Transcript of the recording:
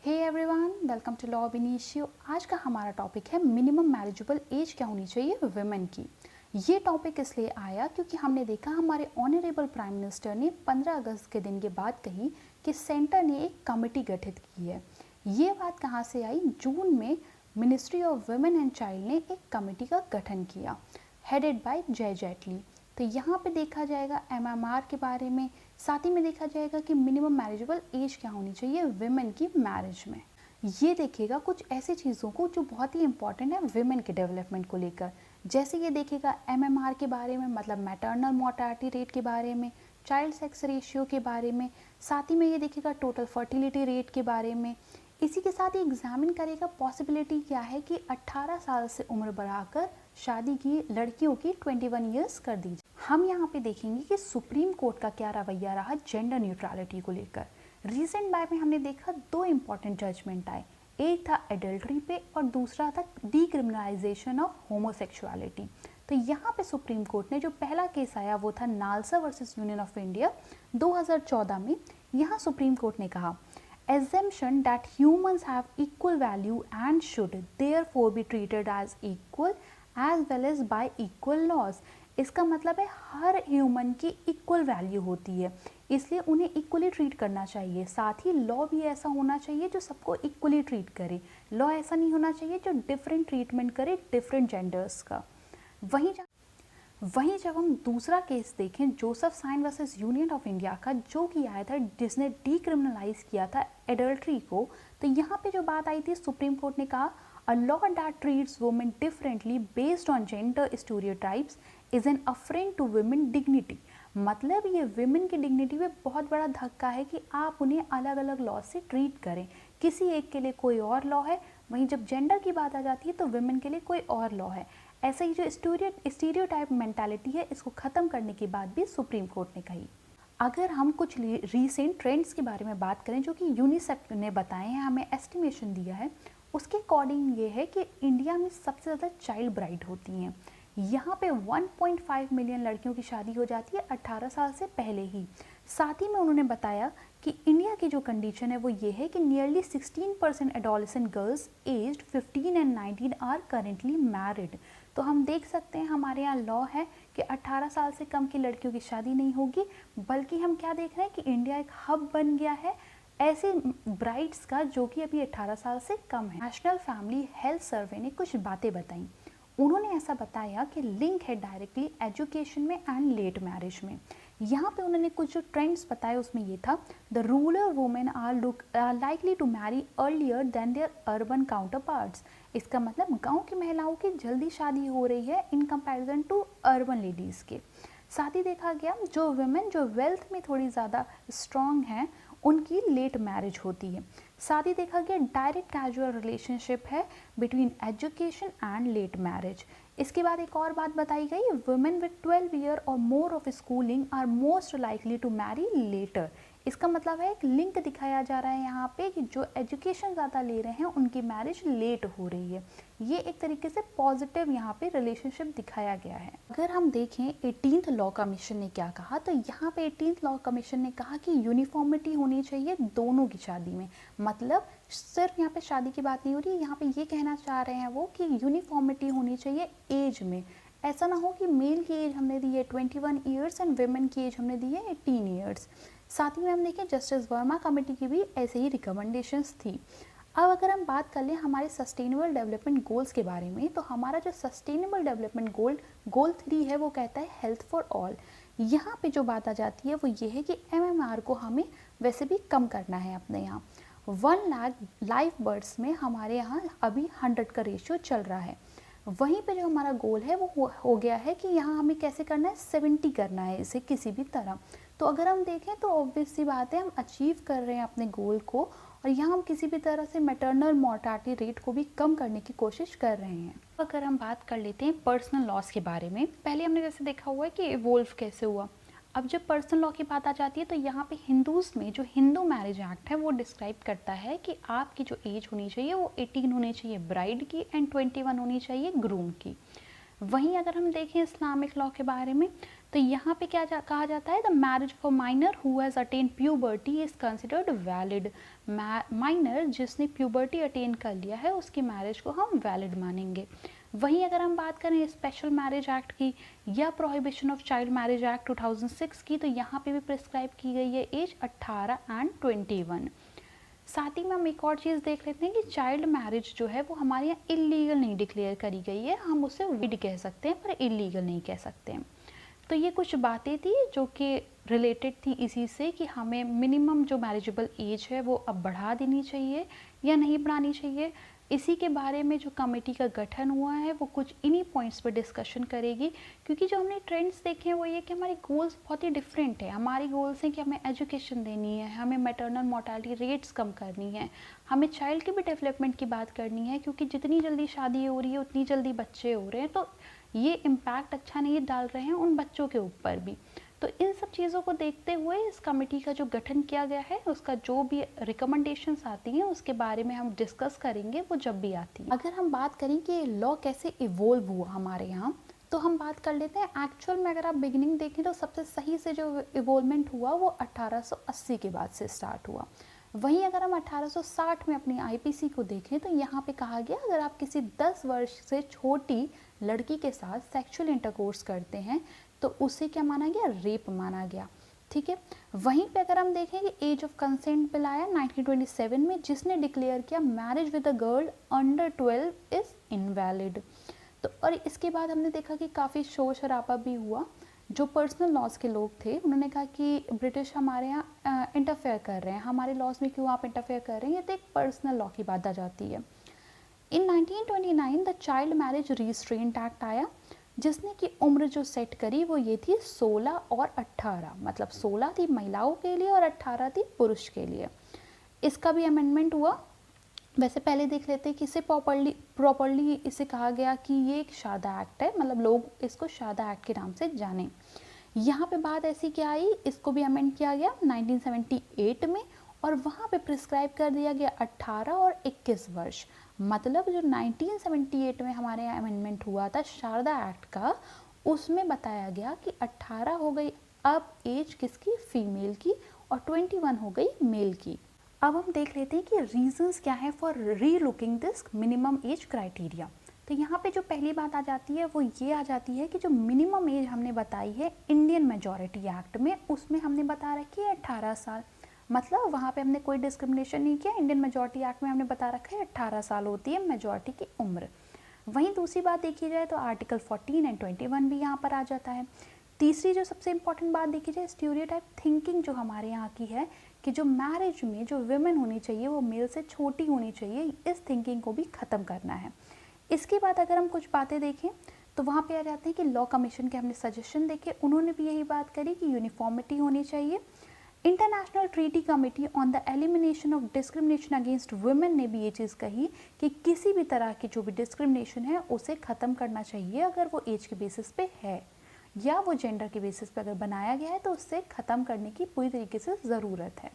Hey everyone, welcome to law of Initio. आज का हमारा टॉपिक है मिनिमम मैरिजेबल एज क्या होनी चाहिए वुमेन की। ये टॉपिक इसलिए आया क्योंकि हमने देखा हमारे ऑनरेबल प्राइम मिनिस्टर ने 15 अगस्त के दिन के बाद कही कि सेंटर ने एक कमेटी गठित की है। ये बात कहाँ से आई? जून में ministry of women and child ने एक कमेटी का गठन किया हेडेड बाय जय जेटली। तो यहाँ पे देखा जाएगा एमएमआर के बारे में, साथ ही में देखा जाएगा कि मिनिमम मैरिजेबल एज क्या होनी चाहिए विमेन की मैरिज में। ये देखेगा कुछ ऐसी चीज़ों को जो बहुत ही इंपॉर्टेंट है विमेन के डेवलपमेंट को लेकर। जैसे ये देखेगा एमएमआर के बारे में, मतलब मैटरनल मोर्टालिटी रेट के बारे में, चाइल्ड सेक्स रेशियो के बारे में, साथ ही में ये देखेगा टोटल फर्टिलिटी रेट के बारे में। इसी के साथ ही एग्जामिन करेगा पॉसिबिलिटी क्या है कि 18 साल से उम्र बढ़ाकर शादी की लड़कियों की 21 ईयर्स कर दी जाए। हम यहाँ पे देखेंगे कि सुप्रीम कोर्ट का क्या रवैया रहा जेंडर न्यूट्रलिटी को लेकर। रिसेंट बाय में हमने देखा दो इम्पॉर्टेंट जजमेंट आए, एक था एडल्ट्री पे और दूसरा था डीक्रिमिनलाइजेशन ऑफ होमोसेक्सुअलिटी। तो यहाँ पे सुप्रीम कोर्ट ने जो पहला केस आया वो था NALSA versus Union of India 2014 में। यहाँ सुप्रीम कोर्ट ने कहा assumption that humans have equal value and should therefore be treated as equal as well as by equal laws। इसका मतलब है हर ह्यूमन की इक्वल वैल्यू होती है, इसलिए उन्हें इक्वली ट्रीट करना चाहिए। साथ ही लॉ भी ऐसा होना चाहिए जो सबको इक्वली ट्रीट करे। लॉ ऐसा नहीं होना चाहिए जो डिफरेंट ट्रीटमेंट करे डिफरेंट जेंडर्स का। वहीं जब हम दूसरा केस देखें Joseph Shine versus Union of India का, जो कि आया था जिसने डीक्रिमिनलाइज किया था एडल्ट्री को, तो यहाँ पे जो बात आई थी सुप्रीम कोर्ट ने कहा a law that treats women differently based on gender stereotypes is an affront to women dignity. मतलब ये वुमेन की डिग्निटी में बहुत बड़ा धक्का है कि आप उन्हें अलग अलग लॉ से ट्रीट करें। किसी एक के लिए कोई और लॉ है, वहीं जब जेंडर की बात आ जाती है तो वुमेन के लिए कोई और लॉ है। ऐसे ही जो स्टीरियोटाइप मेंटालिटी है इसको ख़त्म करने की बात भी सुप्रीम कोर्ट ने कही। अगर हम कुछ रीसेंट ट्रेंड्स के बारे में बात करें जो कि यूनिसेफ ने बताए हैं, हमें एस्टिमेशन दिया है, उसके अकॉर्डिंग ये है कि इंडिया में सबसे ज़्यादा चाइल्ड ब्राइड होती हैं। यहाँ पे 1.5 मिलियन लड़कियों की शादी हो जाती है 18 साल से पहले ही। साथ ही में उन्होंने बताया कि इंडिया की जो कंडीशन है वो ये है कि nearly 16% adolescent girls aged 15 and 19 are currently married. तो हम देख सकते हैं हमारे यहाँ लॉ है कि 18 साल से कम की लड़कियों की शादी नहीं होगी, बल्कि हम क्या देख रहे हैं कि इंडिया एक हब बन गया है ऐसे ब्राइड्स का जो कि अभी 18 साल से कम है। नेशनल फैमिली हेल्थ सर्वे ने कुछ बातें बताई। उन्होंने ऐसा बताया कि लिंक है डायरेक्टली एजुकेशन में एंड लेट मैरिज में। यहाँ पे उन्होंने कुछ जो ट्रेंड्स बताए उसमें ये था the rural women are likely to marry earlier than their urban counterparts. इसका मतलब गांव की महिलाओं की जल्दी शादी हो रही है in comparison to urban ladies के। साथ ही देखा गया जो वुमेन जो वेल्थ में थोड़ी ज़्यादा स्ट्रॉन्ग हैं उनकी लेट मैरिज होती है। साथ ही देखा गया डायरेक्ट कैजुअल रिलेशनशिप है between education and let marriage. इसके बाद एक और बात बताई गई, वुमेन विद 12 ईयर और more of schooling are most likely to marry later. इसका मतलब है एक लिंक दिखाया जा रहा है यहाँ पे कि जो एजुकेशन ज़्यादा ले रहे हैं उनकी मैरिज लेट हो रही है। ये एक तरीके से पॉजिटिव यहाँ पे रिलेशनशिप दिखाया गया है। अगर हम देखें 18th लॉ कमीशन ने क्या कहा, तो यहाँ पे 18th लॉ कमीशन ने कहा कि यूनिफॉर्मिटी होनी चाहिए दोनों की शादी में। मतलब सिर्फ यहाँ पे शादी की बात नहीं हो रही, यहाँ पे ये कहना चाह रहे हैं वो कि यूनिफॉर्मिटी होनी चाहिए एज में। ऐसा ना हो कि मेल की एज हमने दी है 21 ईयर्स एंड वुमेन की एज हमने दी है 18 ईयर्स। साथ ही में हम देखें जस्टिस वर्मा कमेटी की भी ऐसे ही रिकमेंडेशंस थी। अब अगर हम बात कर लें हमारे सस्टेनेबल डेवलपमेंट गोल्स के बारे में, तो हमारा जो सस्टेनेबल डेवलपमेंट गोल 3 है वो कहता है हेल्थ फॉर ऑल। यहाँ पे जो बात आ जाती है वो ये है कि एमएमआर को हमें वैसे भी कम करना है अपने यहाँ। 1 लाख लाइव बर्ड्स में हमारे यहाँ अभी 100 का रेशियो चल रहा है। वहीं पे जो हमारा गोल है वो हो गया है कि यहाँ हमें कैसे करना है 70 करना है इसे किसी भी तरह। तो अगर हम देखें तो ऑब्वियस सी बात है हम अचीव कर रहे हैं अपने गोल को, और यहाँ हम किसी भी तरह से मैटरनल मोर्टालिटी रेट को भी कम करने की कोशिश कर रहे हैं। अगर हम बात कर लेते हैं पर्सनल लॉस के बारे में, पहले हमने जैसे देखा हुआ है कि इवोल्व कैसे हुआ। अब जब पर्सनल लॉ की बात आ जाती है तो यहाँ पे हिंदूज़ में जो हिंदू मैरिज एक्ट है वो डिस्क्राइब करता है कि आपकी जो एज होनी चाहिए वो 18 होनी चाहिए ब्राइड की एंड 21 होनी चाहिए ग्रूम की। वहीं अगर हम देखें इस्लामिक लॉ के बारे में, तो यहाँ पे क्या कहा जाता है, the marriage of a minor who has attain puberty is considered valid. Minor जिसने प्यूबर्टी अटेन कर लिया है उसकी मैरिज को हम वैलिड मानेंगे। वहीं अगर हम बात करें स्पेशल मैरिज एक्ट की या prohibition of child marriage act 2006 की, तो यहाँ पे भी प्रिस्क्राइब की गई है एज 18 एंड 21। साथ ही में हम एक और चीज़ देख लेते हैं कि चाइल्ड मैरिज जो है वो हमारे यहाँ इलीगल नहीं डिक्लेयर करी गई है, हम उसे विड कह सकते हैं पर इलीगल नहीं कह सकते हैं। तो ये कुछ बातें थी जो कि रिलेटेड थी इसी से कि हमें मिनिमम जो मैरिजेबल एज है वो अब बढ़ा देनी चाहिए या नहीं बढ़ानी चाहिए। इसी के बारे में जो कमेटी का गठन हुआ है वो कुछ इन्हीं पॉइंट्स पर डिस्कशन करेगी, क्योंकि जो हमने ट्रेंड्स देखे हैं वो ये कि हमारे गोल्स बहुत ही डिफरेंट है। हमारी गोल्स हैं कि हमें एजुकेशन देनी है, हमें मैटरनल मोर्टालिटी रेट्स कम करनी है, हमें चाइल्ड की भी डेवलपमेंट की बात करनी है, क्योंकि जितनी जल्दी शादी हो रही है उतनी जल्दी बच्चे हो रहे हैं, तो ये इम्पैक्ट अच्छा नहीं डाल रहे हैं उन बच्चों के ऊपर भी। तो इन सब चीज़ों को देखते हुए इस कमेटी का जो गठन किया गया है उसका जो भी रिकमेंडेशंस आती हैं उसके बारे में हम डिस्कस करेंगे वो जब भी आती है। अगर हम बात करें कि लॉ कैसे इवोल्व हुआ हमारे यहाँ, तो हम बात कर लेते हैं एक्चुअल में। अगर आप बिगिनिंग देखें तो सबसे सही से जो इवोल्वमेंट हुआ वो 1880 के बाद से स्टार्ट हुआ। वहीं अगर हम 1860 में अपनी आईपीसी को देखें तो यहाँ पे कहा गया अगर आप किसी 10 वर्ष से छोटी लड़की के साथ सेक्सुअल इंटरकोर्स करते हैं तो उसे क्या माना गया, रेप माना गया। ठीक है। वहीं पे अगर हम देखें कि एज ऑफ कंसेंट बिल आया 1927 में, जिसने डिक्लेयर किया marriage with a girl under 12 is invalid. तो और इसके बाद हमने देखा कि काफ़ी शोर शराबा भी हुआ। जो पर्सनल लॉज के लोग थे उन्होंने कहा कि ब्रिटिश हमारे यहाँ इंटरफेयर कर रहे हैं, हमारे लॉज में क्यों आप इंटरफेयर कर रहे हैं, ये तो एक पर्सनल लॉ की बात आ जाती है। इन 1929 the child marriage restraint act आया, जिसने की उम्र जो सेट करी वो ये थी 16 और 18, मतलब 16 थी महिलाओं के लिए और 18 थी पुरुष के लिए। इसका भी अमेंडमेंट हुआ। वैसे पहले देख लेते हैं कि इसे प्रॉपरली इसे कहा गया कि ये एक शादा एक्ट है, मतलब लोग इसको शादा एक्ट के नाम से जाने। यहाँ पे बात ऐसी क्या आई, इसको भी अमेंड किया गया 1978 में, और वहाँ पे प्रिस्क्राइब कर दिया गया 18 और 21 वर्ष। मतलब जो 1978 में हमारे यहाँ अमेंडमेंट हुआ था शारदा एक्ट का, उसमें बताया गया कि 18 हो गई अब एज किसकी, फीमेल की, और 21 हो गई मेल की। अब हम देख लेते हैं कि रीजंस क्या है फॉर री looking this minimum age criteria. तो यहाँ पे जो पहली बात आ जाती है वो ये आ जाती है कि जो मिनिमम एज हमने बताई है इंडियन मेजॉरिटी एक्ट में, उसमें हमने बता रखी है 18 साल। मतलब वहाँ पे हमने कोई डिस्क्रिमिनेशन नहीं किया। इंडियन मेजॉरिटी एक्ट में हमने बता रखा है 18 साल होती है मेजॉरिटी की उम्र। वहीं दूसरी बात देखी जाए तो आर्टिकल 14 एंड 21 भी यहाँ पर आ जाता है। तीसरी जो सबसे इम्पॉर्टेंट बात देखी जाए, स्टीरियोटाइप थिंकिंग जो हमारे यहाँ की है कि जो मैरिज में जो विमेन होनी चाहिए वो मेल से छोटी होनी चाहिए, इस थिंकिंग को भी ख़त्म करना है। इसके बाद अगर हम कुछ बातें देखें तो वहाँ पे आ जाते हैं कि लॉ कमीशन के हमने सजेशन देखे, उन्होंने भी यही बात करी कि यूनिफॉर्मिटी होनी चाहिए। International treaty committee on the elimination of discrimination against women ने भी ये चीज़ कही कि किसी भी तरह की जो भी डिस्क्रिमिनेशन है उसे ख़त्म करना चाहिए, अगर वो एज के बेसिस पे है या वो जेंडर के बेसिस पे अगर बनाया गया है तो उससे ख़त्म करने की पूरी तरीके से ज़रूरत है।